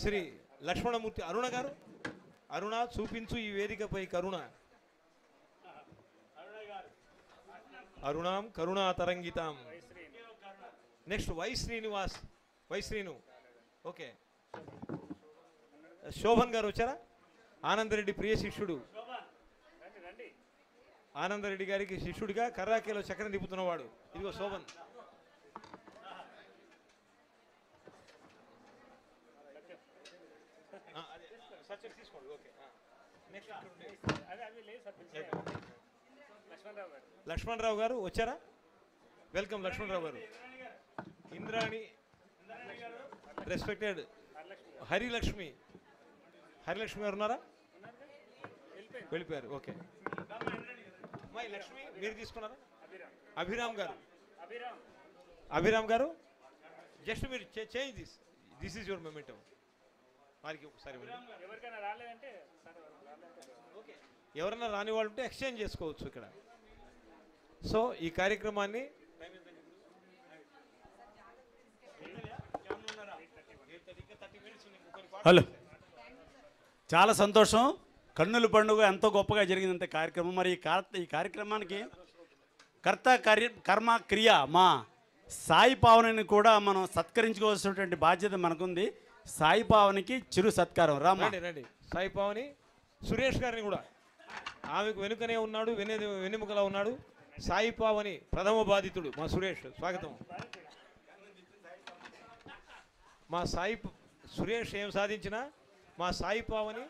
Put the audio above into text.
శ్రీ లక్ష్మణమూర్తి అరుణ గారు. అరుణ చూపించు ఈ వేదికపై కరుణ. అరుణాం కరుణా తరంగితాం. Next Y Srinivas. Y Srinu. Okay. Shobhan గారు వచ్చారా? ఆనందరెడ్డి ప్రియ శిష్యుడు. ఆనందరెడ్డి గారికి శిష్యుడిగా కర్రాకేలో చక్రం తిప్పుతున్నవాడు. ఇదిగో శోభన్. లక్ష్మణరావు గారు వచ్చారా? వెల్కమ్ లక్ష్మణరావు గారు. ఇంద్రాణి రెస్పెక్టెడ్ హరిలక్ష్మి. హరిలక్ష్మి గారు ఉన్నారా? వెళ్ళిపోయారు. ఓకే. లక్ష్మి మీరు తీసుకున్నారా? అభిరామ్ గారు. అభిరామ్ గారు జస్ట్ మీరు change this is your momentum. వారికి ఒకసారి ఎవరైనా రాని వాళ్ళు ఉంటే ఎక్స్చేంజ్ చేసుకోవచ్చు ఇక్కడ. సో ఈ కార్యక్రమాన్ని హలో, చాలా సంతోషం. కన్నుల పండుగ ఎంతో గొప్పగా జరిగిందంత కార్యక్రమం. మరి ఈ కార్యక్రమానికి కర్మ క్రియ మా సాయి పావనిని కూడా మనం సత్కరించుకోవాల్సినటువంటి బాధ్యత మనకుంది. సాయి పావనికి చిరు సత్కారం. రండి. సాయి పావని సురేష్ గారిని కూడా, ఆమెకు వెనుకనే ఉన్నాడు, వెన్నెముకలా ఉన్నాడు. సాయి పావని ప్రథమ బాధితుడు మా సురేష్. స్వాగతం. మా సాయి సురేష్ ఏం సాధించినా మా సాయి పావని